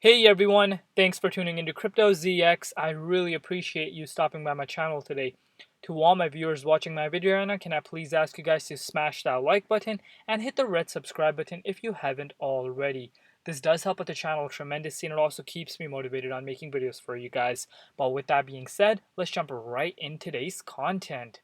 Hey everyone, thanks for tuning into CryptoZX. I really appreciate you stopping by my channel today. To all my viewers watching my video right now, can I please ask you guys to smash that like button and hit the red subscribe button if you haven't already. This does help with the channel tremendously, and it also keeps me motivated on making videos for you guys. But with that being said, let's jump right in today's content.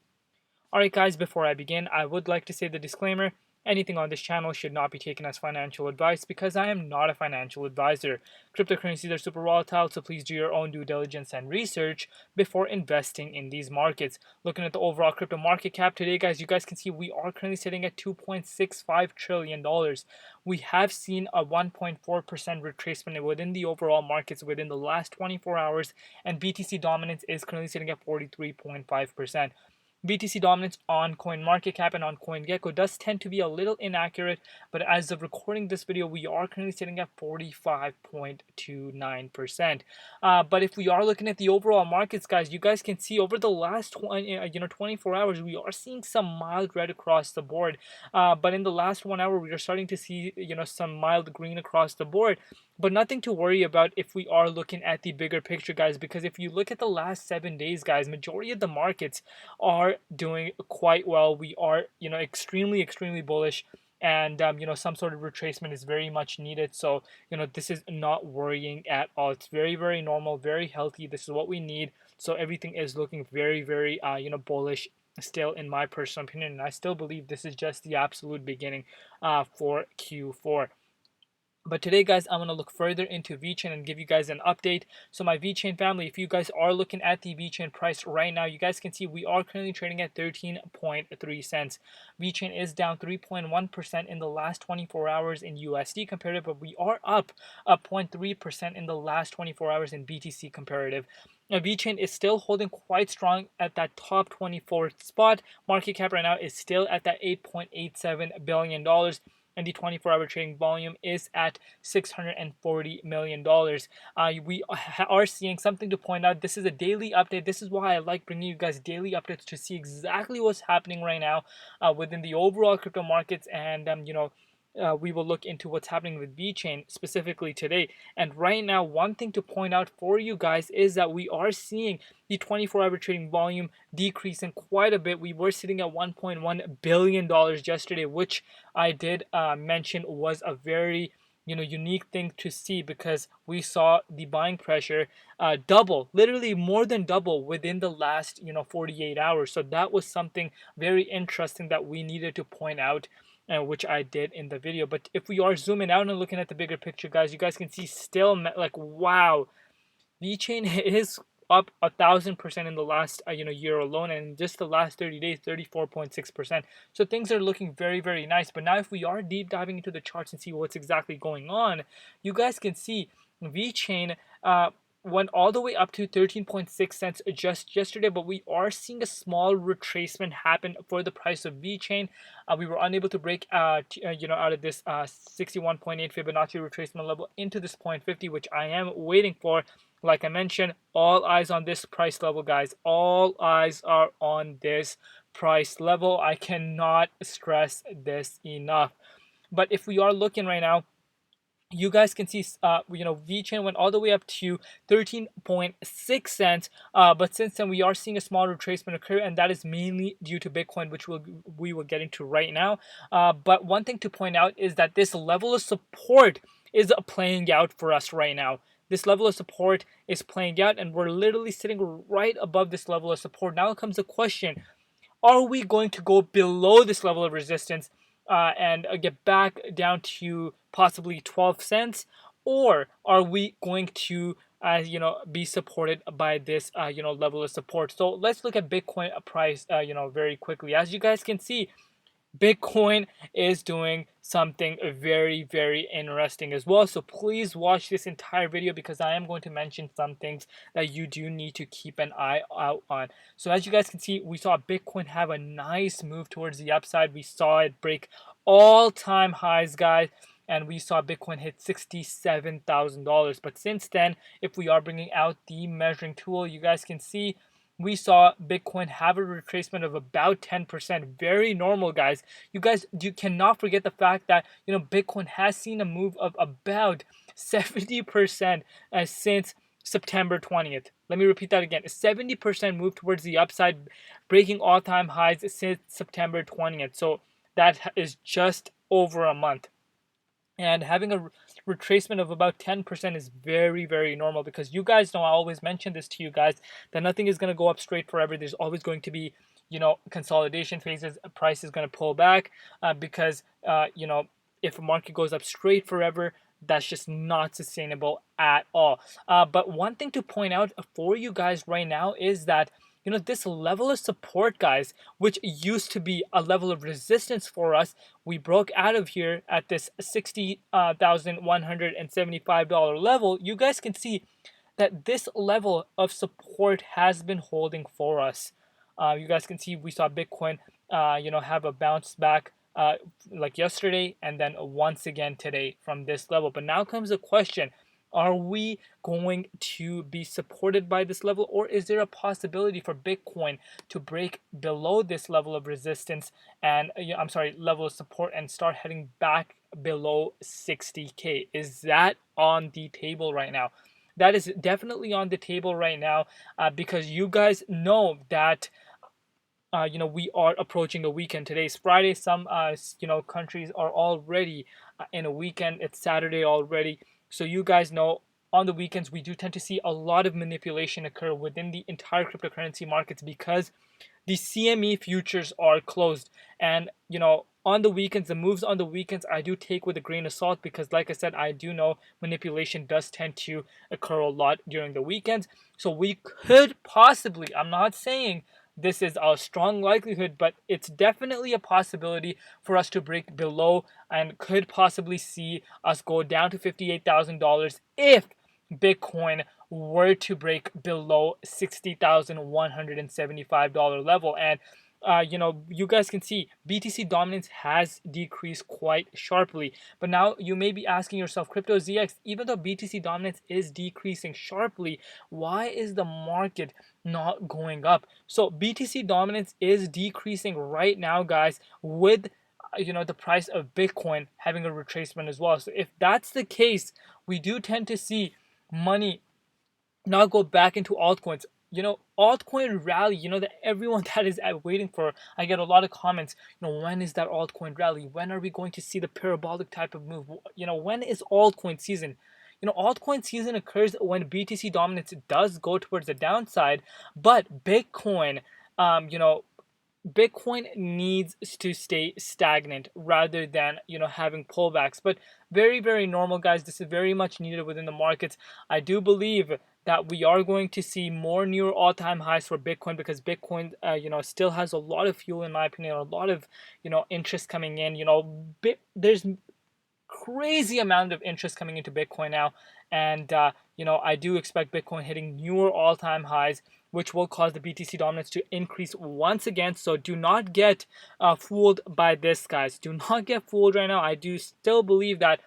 Alright guys, before I begin, I would like to say the disclaimer. Anything on this channel should not be taken as financial advice because I am not a financial advisor. Cryptocurrencies are super volatile, so please do your own due diligence and research before investing in these markets. Looking at the overall crypto market cap today, guys, you guys can see we are currently sitting at $2.65 trillion. We have seen a 1.4% retracement within the overall markets within the last 24 hours, and BTC dominance is currently sitting at 43.5%. BTC dominance on CoinMarketCap and on CoinGecko does tend to be a little inaccurate, but as of recording this video, we are currently sitting at 45.29%. But if we are looking at the overall markets, guys, you guys can see over the last 24 hours, we are seeing some mild red across the board. But in the last 1 hour, we are starting to see some mild green across the board. But nothing to worry about if we are looking at the bigger picture, guys, because if you look at the last 7 days, guys, majority of the markets are doing quite well. We are, extremely bullish, and some sort of retracement is very much needed. So, this is not worrying at all. It's very normal, very healthy. This is what we need. So everything is looking very bullish still, in my personal opinion, and I still believe this is just the absolute beginning for Q4. But today, guys, I'm going to look further into Vechain and give you guys an update. So my Vechain family, if you guys are looking at the Vechain price right now, you guys can see we are currently trading at 13.3 cents. Vechain is down 3.1% in the last 24 hours in USD comparative, but we are up 0.3% in the last 24 hours in BTC comparative. Now, Vechain is still holding quite strong at that top 24 spot. Market cap right now is still at that $8.87 billion. And the 24-hour trading volume is at $640 million. We are seeing something to point out. This is a daily update. This is why I like bringing you guys daily updates to see exactly what's happening right now within the overall crypto markets, and we will look into what's happening with Vechain specifically today. And right now, one thing to point out for you guys is that we are seeing the 24-hour trading volume decreasing quite a bit. We were sitting at $1.1 billion yesterday, which I did mention was a very unique thing to see, because we saw the buying pressure double, literally more than double within the last 48 hours. So that was something very interesting that we needed to point out, which I did in the video. But if we are zooming out and looking at the bigger picture, guys, you guys can see still, like, wow, VeChain is up 1,000% in the last year alone, and just the last 30 days 34.6%. So things are looking very nice. But now if we are deep diving into the charts and see what's exactly going on, you guys can see VeChain went all the way up to 13.6 cents just yesterday, but we are seeing a small retracement happen for the price of VeChain. We were unable to break out of this 61.8 Fibonacci retracement level into this 0.50, which I am waiting for. Like I mentioned, all eyes on this price level, guys. All eyes are on this price level. I cannot stress this enough. But if we are looking right now, you guys can see, VeChain went all the way up to 13.6 cents. But since then, we are seeing a small retracement occur, and that is mainly due to Bitcoin, which we will get into right now. But one thing to point out is that this level of support is playing out for us right now. This level of support is playing out, and we're literally sitting right above this level of support. Now comes the question: are we going to go below this level of resistance and get back down to possibly 12 cents, or are we going to be supported by this level of support? So let's look at Bitcoin price very quickly. As you guys can see, Bitcoin is doing something very interesting as well. So please watch this entire video, because I am going to mention some things that you do need to keep an eye out on. So as you guys can see, we saw Bitcoin have a nice move towards the upside. We saw it break all-time highs, guys, and we saw Bitcoin hit $67,000. But since then, if we are bringing out the measuring tool, you guys can see we saw Bitcoin have a retracement of about 10%. Very normal, guys. You cannot forget the fact that Bitcoin has seen a move of about 70% since September 20th. Let me repeat that again. 70% move towards the upside, breaking all-time highs since September 20th. So that is just over a month. And having a retracement of about 10% is very, very normal, because you guys know, I always mention this to you guys, that nothing is going to go up straight forever. There's always going to be, consolidation phases. A price is going to pull back because, if a market goes up straight forever, that's just not sustainable at all. But one thing to point out for you guys right now is that, this level of support, guys, which used to be a level of resistance for us, we broke out of here at this $60,175 level. You guys can see that this level of support has been holding for us. You guys can see we saw Bitcoin, have a bounce back like yesterday, and then once again today from this level. But now comes the question: are we going to be supported by this level, or is there a possibility for Bitcoin to break below this level of resistance and level of support, and start heading back below 60K? Is that on the table right now? That is definitely on the table right now, because you guys know that we are approaching a weekend. Today's Friday. Some countries are already in a weekend. It's Saturday already. So you guys know, on the weekends we do tend to see a lot of manipulation occur within the entire cryptocurrency markets, because the CME futures are closed. And on the weekends, the moves on the weekends, I do take with a grain of salt, because like I said, I do know manipulation does tend to occur a lot during the weekends. So we could possibly, I'm not saying this is a strong likelihood, but it's definitely a possibility for us to break below, and could possibly see us go down to $58,000 if Bitcoin were to break below $60,175 level. And you guys can see BTC dominance has decreased quite sharply. But now you may be asking yourself, CryptoZX, even though BTC dominance is decreasing sharply, why is the market not going up? So BTC dominance is decreasing right now, guys, with the price of Bitcoin having a retracement as well. So if that's the case, we do tend to see money now go back into altcoins. Altcoin rally, that everyone that is waiting for. I get a lot of comments, when is that altcoin rally? When are we going to see the parabolic type of move? When is altcoin season? Altcoin season occurs when BTC dominance does go towards the downside, but Bitcoin, Bitcoin needs to stay stagnant rather than having pullbacks. But very, very normal, guys. This is very much needed within the markets. I do believe that we are going to see more newer all-time highs for Bitcoin, because Bitcoin still has a lot of fuel, in my opinion, a lot of interest coming in. There's crazy amount of interest coming into Bitcoin now, and I do expect Bitcoin hitting newer all-time highs, which will cause the BTC dominance to increase once again. So do not get fooled by this, guys. Do not get fooled right now. I do still believe that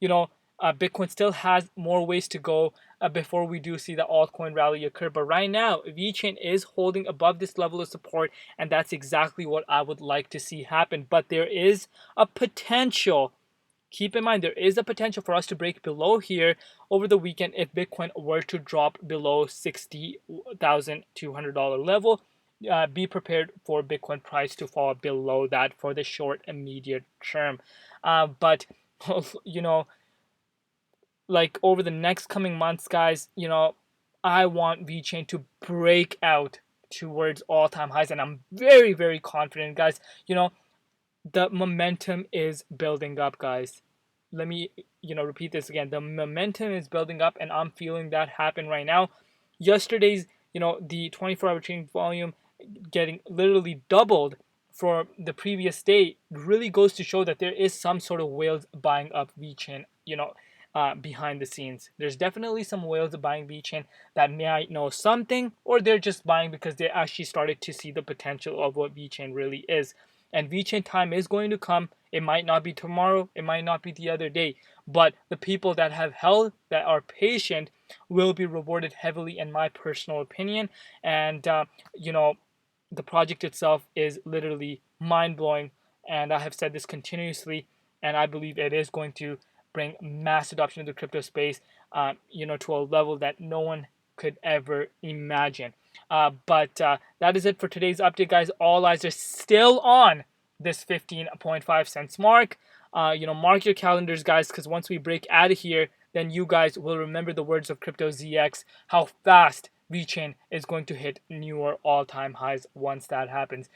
Bitcoin still has more ways to go before we do see the altcoin rally occur. But right now, Vechain is holding above this level of support, and that's exactly what I would like to see happen. But there is a potential. Keep in mind, there is a potential for us to break below here over the weekend if Bitcoin were to drop below $60,200 level. Be prepared for Bitcoin price to fall below that for the short immediate term. But like over the next coming months, guys, I want Vechain to break out towards all-time highs, and I'm very, very confident, guys. The momentum is building up, guys. Let me, repeat this again. The momentum is building up, and I'm feeling that happen right now. Yesterday's, the 24-hour trading volume getting literally doubled for the previous day really goes to show that there is some sort of whales buying up Vechain, behind the scenes. There's definitely some whales buying Vechain that might know something, or they're just buying because they actually started to see the potential of what Vechain really is. And Vechain time is going to come. It might not be tomorrow. It might not be the other day. But the people that have held, that are patient, will be rewarded heavily, in my personal opinion. And, the project itself is literally mind-blowing. And I have said this continuously. And I believe it is going to bring mass adoption of the crypto space, to a level that no one could ever imagine. But that is it for today's update, guys. All eyes are still on this 15.5 cents mark. Mark your calendars, guys, because once we break out of here, then you guys will remember the words of CryptoZX, how fast Vechain is going to hit newer all-time highs once that happens.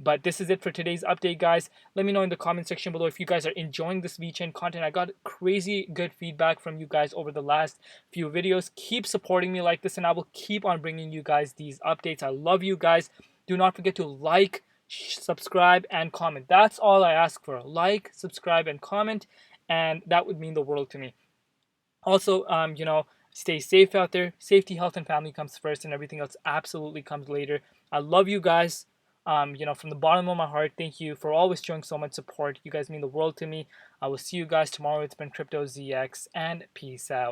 But this is it for today's update, guys. Let me know in the comment section below if you guys are enjoying this Vechain content. I got crazy good feedback from you guys over the last few videos. Keep supporting me like this, and I will keep on bringing you guys these updates. I love you guys. Do not forget to like, subscribe, and comment. That's all I ask for. Like, subscribe, and comment, and that would mean the world to me. Also, stay safe out there. Safety, health, and family comes first, and everything else absolutely comes later. I love you guys. From the bottom of my heart, thank you for always showing so much support. You guys mean the world to me. I will see you guys tomorrow. It's been CryptoZX, and peace out.